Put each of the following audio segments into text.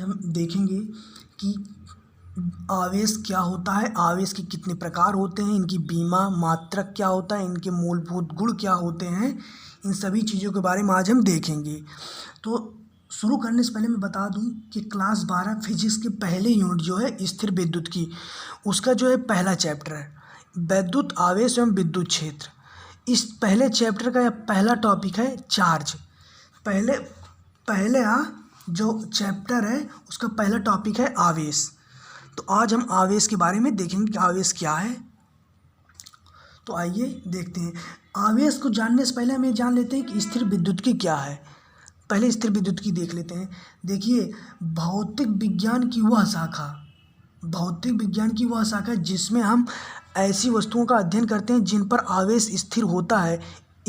हम देखेंगे कि आवेश क्या होता है, आवेश के कितने प्रकार होते हैं, इनकी बीमा मात्रक क्या होता है, इनके मूलभूत गुण क्या होते हैं, इन सभी चीज़ों के बारे में आज हम देखेंगे। तो शुरू करने से पहले मैं बता दूं कि क्लास 12 फिजिक्स के पहले यूनिट जो है स्थिर विद्युत की, उसका जो है पहला चैप्टर है विद्युत आवेश एवं विद्युत क्षेत्र। इस पहले चैप्टर का यह पहला टॉपिक है चार्ज। पहले जो चैप्टर है उसका पहला टॉपिक है आवेश। तो आज हम आवेश के बारे में देखेंगे कि आवेश क्या है। तो आइए देखते हैं। आवेश को जानने से पहले हम ये जान लेते हैं कि स्थिर विद्युत की क्या है। पहले स्थिर विद्युत की देख लेते हैं। देखिए, भौतिक विज्ञान की वह शाखा जिसमें हम ऐसी वस्तुओं का अध्ययन करते हैं जिन पर आवेश स्थिर होता है,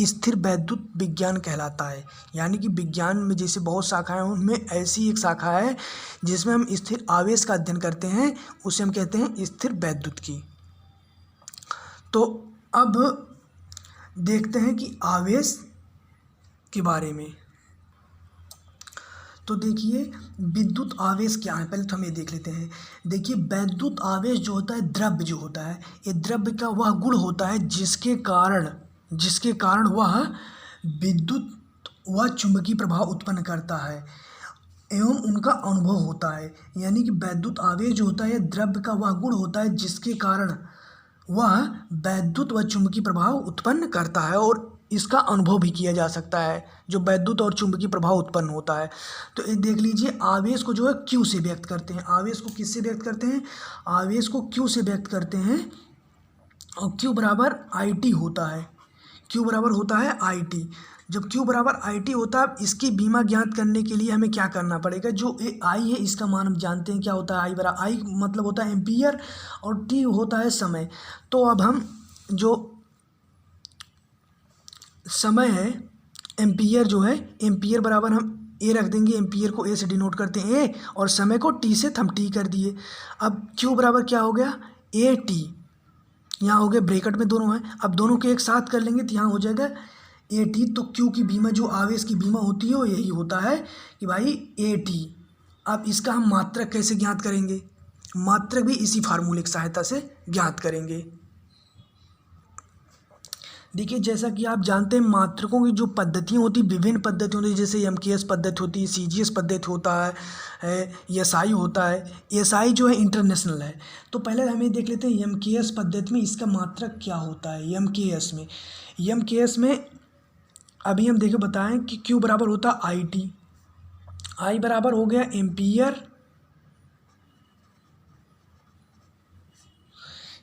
स्थिर वैद्युत विज्ञान कहलाता है। यानी कि विज्ञान में जैसे बहुत शाखाएं हैं, उनमें ऐसी एक शाखा है जिसमें हम स्थिर आवेश का अध्ययन करते हैं, उसे हम कहते हैं स्थिर वैद्युत की। तो अब देखते हैं कि आवेश के बारे में। तो देखिए, विद्युत आवेश क्या है, पहले तो हम ये देख लेते हैं। देखिए, वैद्युत आवेश जो होता है, द्रव्य जो होता है, ये द्रव्य का वह गुण होता है जिसके कारण वह विद्युत व चुंबकीय प्रभाव उत्पन्न करता है एवं उनका अनुभव होता है। यानी कि वैद्युत आवेश जो होता है, द्रव्य का वह गुण होता है जिसके कारण वह वैद्युत व चुंबकीय प्रभाव उत्पन्न करता है और इसका अनुभव भी किया जा सकता है, जो वैद्युत और चुंबकीय प्रभाव उत्पन्न होता है। तो ये देख लीजिए, आवेश को जो है क्यू से व्यक्त करते हैं। आवेश को किससे व्यक्त करते हैं? आवेश को क्यू से व्यक्त करते हैं और क्यू बराबर आई टी होता है। क्यू बराबर होता है आई टी। जब क्यू बराबर आई टी होता है, इसकी बीमा ज्ञात करने के लिए हमें क्या करना पड़ेगा? जो ए आई है, इसका मान हम जानते हैं क्या होता है। आई मतलब होता है एम्पियर और टी होता है समय। तो अब हम जो समय है, एम्पियर जो है, एम्पियर बराबर हम ए रख देंगे। एम्पियर को ए से डिनोट करते हैं ए, और समय को टी से हम टी कर दिए। अब क्यू बराबर क्या हो गया? A T. यहाँ हो गया, ब्रैकेट में दोनों हैं। अब दोनों के एक साथ कर लेंगे तो यहाँ हो जाएगा ए टी। तो क्यू की बीमा, जो आवेश की बीमा होती है, वो यही होता है कि भाई ए टी। अब इसका हम मात्रक कैसे ज्ञात करेंगे? मात्रक भी इसी फार्मूले की सहायता से ज्ञात करेंगे। देखिए, जैसा कि आप जानते हैं, मात्रकों की जो पद्धतियाँ होती, विभिन्न पद्धति होती है। जैसे एमकेएस पद्धति होती है, सीजीएस पद्धति होता है, एसआई होता है। एसआई जो है इंटरनेशनल है। तो पहले हम ये देख लेते हैं एमकेएस पद्धति में इसका मात्रक क्या होता है। एमकेएस में अभी हम देखे बताएं कि क्यू बराबर होता है आई टी। आई बराबर हो गया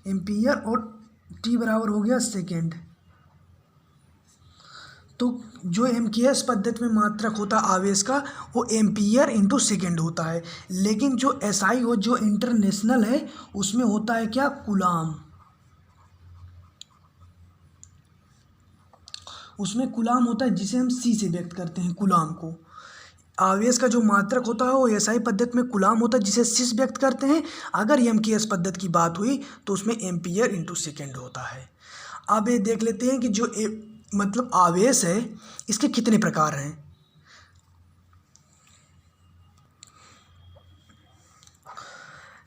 एम्पियर और टी बराबर हो गया सेकेंड। तो जो एमकेएस पद्धति में मात्रक होता है आवेश का, वो एम्पियर इंटू सेकेंड होता है। लेकिन जो एसआई हो, जो इंटरनेशनल है, उसमें होता है क्या? कूलाम। उसमें कूलाम होता है, जिसे हम सी से व्यक्त करते हैं, कूलाम को। आवेश का जो मात्रक होता है वो एसआई पद्धति में कूलाम होता है, जिसे सी से व्यक्त करते हैं। अगर एमकेएस पद्धति की बात हुई तो उसमें एम्पियर इंटू सेकेंड होता है। अब ये देख लेते हैं कि जो मतलब आवेश है, इसके कितने प्रकार हैं।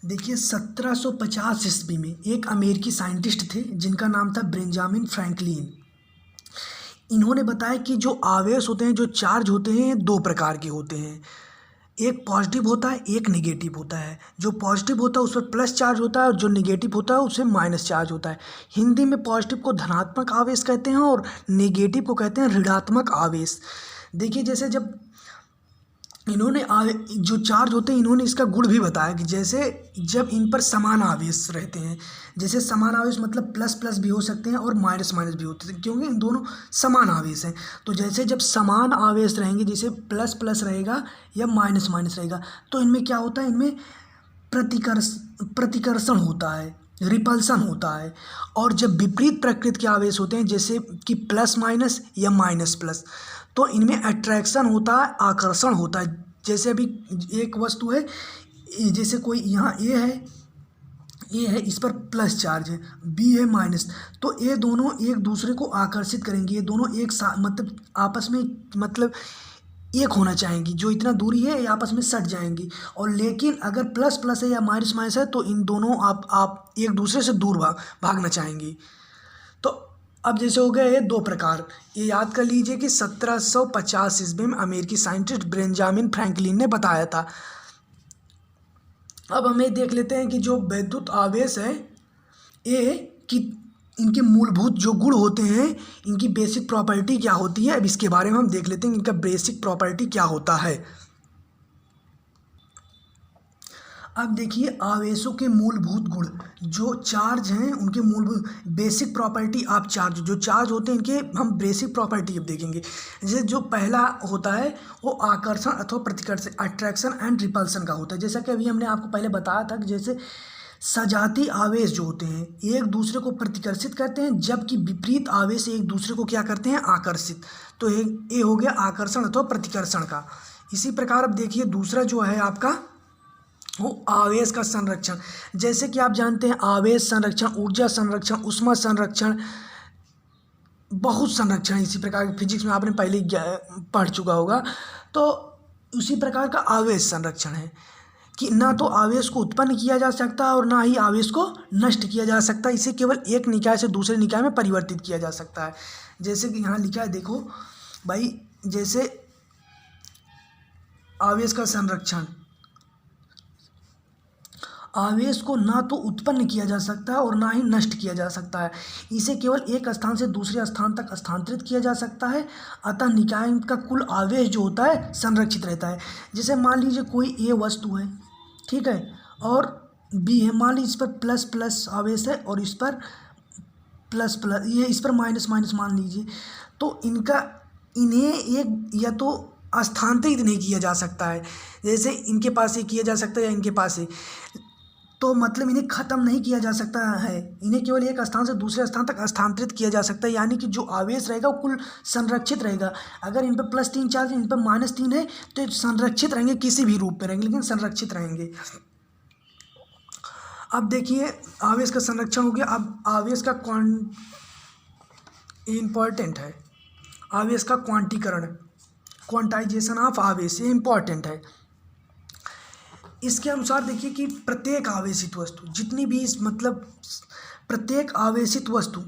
देखिए, 1750 ईस्वी में एक अमेरिकी साइंटिस्ट थे जिनका नाम था बेंजामिन फ्रैंकलिन। इन्होंने बताया कि जो आवेश होते हैं, जो चार्ज होते हैं, दो प्रकार के होते हैं। एक पॉजिटिव होता है, एक नेगेटिव होता है। जो पॉजिटिव होता है उस पर प्लस चार्ज होता है और जो नेगेटिव होता है उससे माइनस चार्ज होता है। हिंदी में पॉजिटिव को धनात्मक आवेश कहते हैं और नेगेटिव को कहते हैं ऋणात्मक आवेश। देखिए, जैसे जब इन्होंने जो चार्ज होते हैं, इन्होंने इसका गुण भी बताया कि जैसे जब इन पर समान आवेश रहते हैं, जैसे समान आवेश मतलब प्लस प्लस भी हो सकते हैं और माइनस माइनस भी होते हैं, क्योंकि इन दोनों समान आवेश हैं। तो जैसे जब समान आवेश रहेंगे, जैसे प्लस प्लस रहेगा या माइनस माइनस रहेगा, तो इनमें क्या होता है? इनमें प्रतिकर्षण होता है, रिपल्सन होता है। और जब विपरीत प्रकृति के आवेश होते हैं, जैसे कि प्लस माइनस या माइनस प्लस, तो इनमें अट्रैक्शन होता है, आकर्षण होता है। जैसे अभी एक वस्तु है, जैसे कोई यहाँ ए है, इस पर प्लस चार्ज है, बी है माइनस, तो ये दोनों एक दूसरे को आकर्षित करेंगे। ये दोनों एक साथ मतलब आपस में मतलब एक होना चाहेंगी, जो इतना दूरी है ये आपस में सट जाएंगी। और लेकिन अगर प्लस प्लस है या माइनस माइनस है तो इन दोनों आप एक दूसरे से दूर भागना चाहेंगी। तो अब जैसे हो गए ये दो प्रकार, ये याद कर लीजिए कि 1750 ईस्वी में अमेरिकी साइंटिस्ट बेंजामिन फ्रैंकलिन ने बताया था। अब हमें देख लेते हैं कि जो वैद्युत आवेश है ये कि इनके मूलभूत जो गुण होते हैं, इनकी बेसिक प्रॉपर्टी क्या होती है। अब इसके बारे में हम देख लेते हैं इनका बेसिक प्रॉपर्टी क्या होता है। अब देखिए आवेशों के मूलभूत गुण, जो चार्ज हैं उनके मूलभूत बेसिक प्रॉपर्टी ऑफ चार्ज, जो चार्ज होते हैं इनके हम बेसिक प्रॉपर्टी अब देखेंगे। जैसे जो पहला होता है वो आकर्षण अथवा प्रतिकर्षण, अट्रैक्शन एंड रिपल्सन का होता है। जैसा कि अभी हमने आपको पहले बताया था कि जैसे सजातीय आवेश जो होते हैं एक दूसरे को प्रतिकर्षित करते हैं, जबकि विपरीत आवेश एक दूसरे को क्या करते हैं, आकर्षित। तो ये हो गया आकर्षण अथवा प्रतिकर्षण का। इसी प्रकार अब देखिए दूसरा जो है आपका वो आवेश का संरक्षण। जैसे कि आप जानते हैं आवेश संरक्षण, ऊर्जा संरक्षण, ऊष्मा संरक्षण, बहुत संरक्षण इसी प्रकार के फिजिक्स में आपने पहले पढ़ चुका होगा। तो उसी प्रकार का आवेश संरक्षण है कि ना तो आवेश को उत्पन्न किया जा सकता और ना ही आवेश को नष्ट किया जा सकता। इसे केवल एक निकाय से दूसरे निकाय में परिवर्तित किया जा सकता है। जैसे कि यहाँ लिखा है, देखो भाई, जैसे आवेश का संरक्षण, आवेश को ना तो उत्पन्न किया जा सकता है और ना ही नष्ट किया जा सकता है। इसे केवल एक स्थान से दूसरे स्थान तक स्थानांतरित किया जा सकता है। अतः निकाय का कुल आवेश जो होता है संरक्षित रहता है। जैसे मान लीजिए कोई ए वस्तु है, ठीक है, और बी है, मान लीजिए इस पर प्लस प्लस आवेश है और इस पर प्लस प्लस, ये इस पर माइनस माइनस मान लीजिए, तो इन्हें एक या तो स्थानांतरित नहीं किया जा सकता है। जैसे इनके पास ये किया जा सकता है या इनके पास है, तो मतलब इन्हें ख़त्म नहीं किया जा सकता है, इन्हें केवल एक स्थान से दूसरे स्थान तक स्थानांतरित किया जा सकता है। यानी कि जो आवेश रहेगा वो कुल संरक्षित रहेगा। अगर इन पर +3 चार्ज, इन पर -3 है तो संरक्षित रहेंगे, किसी भी रूप में रहेंगे लेकिन संरक्षित रहेंगे। अब देखिए आवेश का संरक्षण हो गया। अब आवेश का इम्पॉर्टेंट है, आवेश का क्वांटीकरण, क्वांटाइजेशन ऑफ आवेश, ये इम्पॉर्टेंट है। इसके अनुसार देखिए कि प्रत्येक आवेशित वस्तु, जितनी भी प्रत्येक आवेशित वस्तु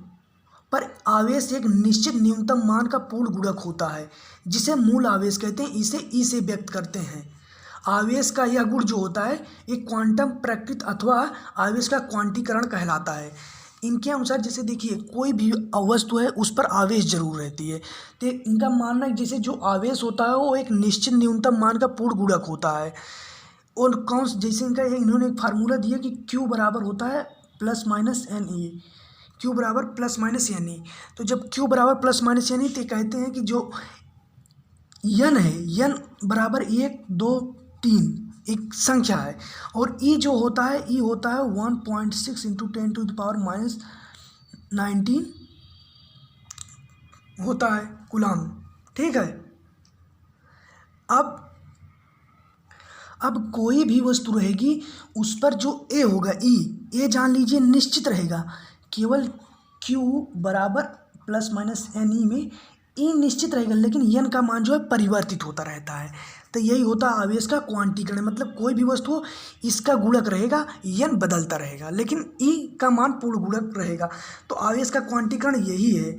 पर आवेश एक निश्चित न्यूनतम मान का पूर्ण गुणक होता है, जिसे मूल आवेश कहते हैं। इसे ई से व्यक्त करते हैं। आवेश का यह गुण जो होता है एक क्वांटम प्रकृत अथवा आवेश का क्वांटीकरण कहलाता है। इनके अनुसार जैसे देखिए कोई भी वस्तु है उस पर आवेश जरूर रहती है, तो इनका मानना है जैसे जो आवेश होता है वो एक निश्चित न्यूनतम मान का पूर्ण गुणक होता है। और कौन, जैसे इन्होंने एक फार्मूला दिया कि Q बराबर होता है +-NE, Q बराबर +-NE। तो जब Q बराबर +-NE तो कहते हैं कि जो N है, N बराबर 1 2 3 एक संख्या है, और E जो होता है, E होता है 1.6 × 10⁻19 होता है कूलम, ठीक है। अब कोई भी वस्तु रहेगी उस पर जो ए होगा, ए जान लीजिए निश्चित रहेगा। केवल Q बराबर +-NE में E निश्चित रहेगा, लेकिन N का मान जो है परिवर्तित होता रहता है। तो यही होता है आवेश का क्वांटीकरण। मतलब कोई भी वस्तु हो इसका गुणक रहेगा, N बदलता रहेगा लेकिन E का मान पूर्ण गुणक रहेगा। तो आवेश का क्वांटीकरण यही है।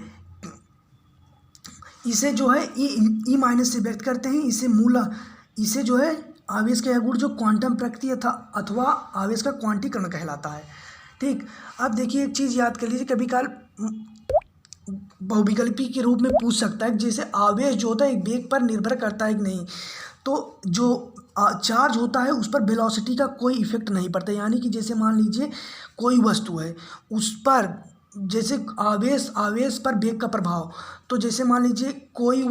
इसे जो है ई माइनस से व्यक्त करते हैं। इसे जो है आवेश का यह गुण जो क्वांटम प्रकृति अथवा आवेश का क्वांटीकरण कहलाता है, ठीक। अब देखिए एक चीज़ याद कर लीजिए, कभी काल बहुविकल्पी के रूप में पूछ सकता है, जैसे आवेश जो होता है एक वेग पर निर्भर करता है कि नहीं। तो जो चार्ज होता है उस पर वेलोसिटी का कोई इफेक्ट नहीं पड़ता। यानी कि जैसे मान लीजिए कोई वस्तु है उस पर जैसे आवेश पर वेग का प्रभाव, तो जैसे मान लीजिए कोई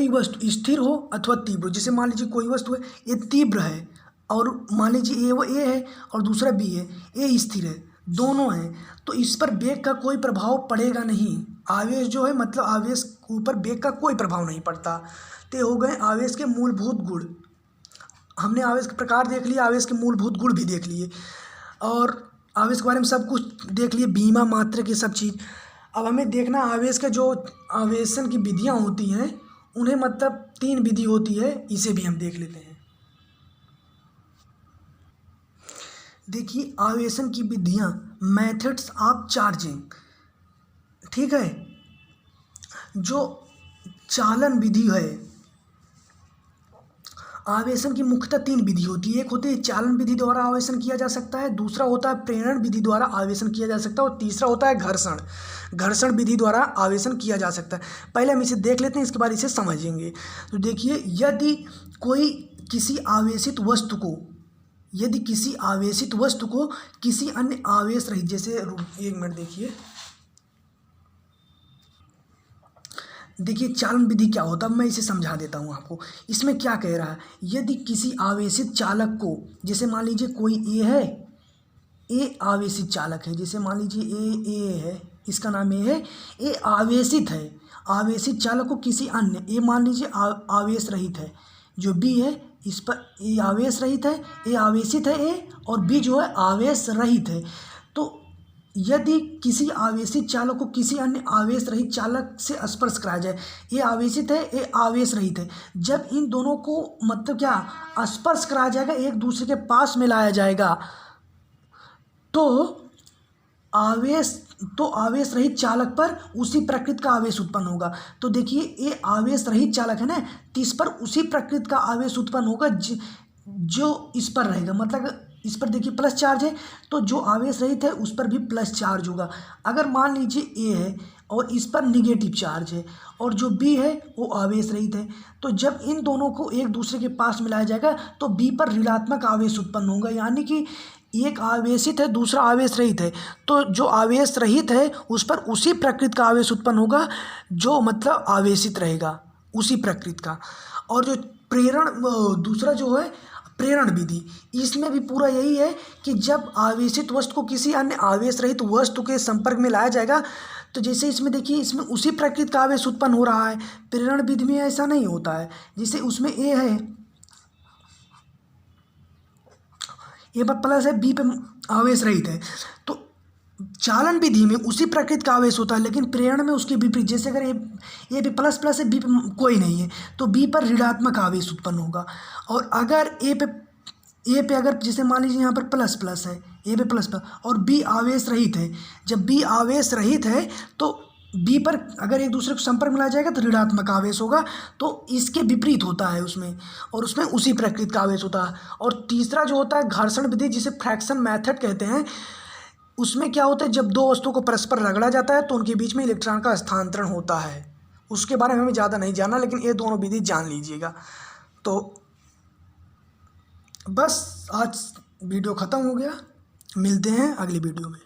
वस्तु स्थिर हो अथवा तीव्र। जैसे मान लीजिए कोई वस्तु है ये तीव्र है और मान लीजिए ए है और दूसरा बी है, ए स्थिर है, दोनों हैं, तो इस पर वेग का कोई प्रभाव पड़ेगा नहीं। आवेश जो है मतलब आवेश ऊपर वेग का कोई प्रभाव नहीं पड़ता। तो हो गए आवेश के मूलभूत गुण। हमने आवेश के प्रकार देख लिए, आवेश के मूलभूत गुण भी देख लिए और आवेश के बारे में सब कुछ देख लिए, बीमा मात्रा की सब चीज़। अब हमें देखना आवेश का जो आवेशन की विधियाँ होती हैं उन्हें मतलब 3 विधि होती है, इसे भी हम देख लेते हैं। देखिए आवेशन की विधियाँ, मेथड्स ऑफ चार्जिंग, ठीक है। जो चालन विधि है, आवेशन की मुख्यतः 3 विधि होती है। एक होती है चालन विधि द्वारा आवेशन किया जा सकता है, दूसरा होता है प्रेरण विधि द्वारा आवेशन किया जा सकता है और तीसरा होता है घर्षण विधि द्वारा आवेशन किया जा सकता है। पहले हम इसे देख लेते हैं, इसके बाद इसे समझेंगे। तो देखिए यदि किसी आवेशित वस्तु को किसी अन्य आवेश रहित, जैसे 1 मिनट देखिए चालन विधि क्या होता है, मैं इसे समझा देता हूँ आपको। इसमें क्या कह रहा है, यदि किसी आवेशित चालक को, जैसे मान लीजिए कोई ए है, ए आवेशित चालक है, जैसे मान लीजिए ए है, इसका नाम ए है, ए आवेशित है। आवेशित चालक को किसी अन्य, ए मान लीजिए आवेश रहित है, जो बी है इस पर ए आवेश रहित है, ए आवेशित है ए, और बी जो है आवेश रहित है। तो यदि किसी आवेशित चालक को किसी अन्य आवेश रहित चालक से स्पर्श कराया जाए, ए आवेशित है ए आवेश रहित है, जब इन दोनों को मतलब क्या स्पर्श कराया जाएगा, एक दूसरे के पास में लाया जाएगा, तो आवेश रहित चालक पर उसी प्रकृति का आवेश उत्पन्न होगा। तो देखिए ये आवेश रहित चालक है ना, तो इस पर उसी प्रकृति का आवेश उत्पन्न होगा जो इस पर रहेगा। मतलब इस पर देखिए प्लस चार्ज है, तो जो आवेश रहित है उस पर भी प्लस चार्ज होगा। अगर मान लीजिए ए है और इस पर निगेटिव चार्ज है और जो बी है वो आवेश रहित है, तो जब इन दोनों को एक दूसरे के पास मिलाया जाएगा तो बी पर ऋणात्मक आवेश उत्पन्न होगा। यानी कि एक आवेशित है दूसरा आवेश रहित है, तो जो आवेश रहित है उस पर उसी प्रकृति का आवेश उत्पन्न होगा जो मतलब आवेशित रहेगा, उसी प्रकृति का। और जो दूसरा जो है प्रेरण विधि, इसमें भी पूरा यही है कि जब आवेशित वस्तु को किसी अन्य आवेश रहित वस्तु के संपर्क में लाया जाएगा, तो जैसे इसमें देखिए इसमें उसी प्रकृति का आवेश उत्पन्न हो रहा है। प्रेरण विधि में ऐसा नहीं होता है। जैसे उसमें ए है, ए पर प्लस है, बी पे आवेश रहित है, तो चालन विधि में उसी प्रकृति का आवेश होता है। लेकिन प्रेरण में उसके विपरीत, जैसे अगर ए पे प्लस प्लस है, बी पे कोई नहीं है, तो बी पर ऋणात्मक आवेश उत्पन्न होगा। और अगर ए पे अगर जैसे मान लीजिए यहाँ पर प्लस प्लस है, ए पे प्लस प्लस और बी आवेश रहित है, जब बी आवेश रहित है तो बी पर अगर एक दूसरे को संपर्क मिलाया जाएगा तो ऋणात्मक आवेश होगा। तो इसके विपरीत होता है उसमें, और उसमें उसी प्रकृति का आवेश होता है। और तीसरा जो होता है घर्षण विधि, जिसे फ्रैक्शन मेथड कहते हैं, उसमें क्या होता है जब दो वस्तुओं को परस्पर रगड़ा जाता है तो उनके बीच में इलेक्ट्रॉन का स्थानांतरण होता है। उसके बारे में हमें ज़्यादा नहीं जानना, लेकिन ये दोनों विधि जान लीजिएगा। तो बस आज वीडियो ख़त्म हो गया, मिलते हैं अगली वीडियो में।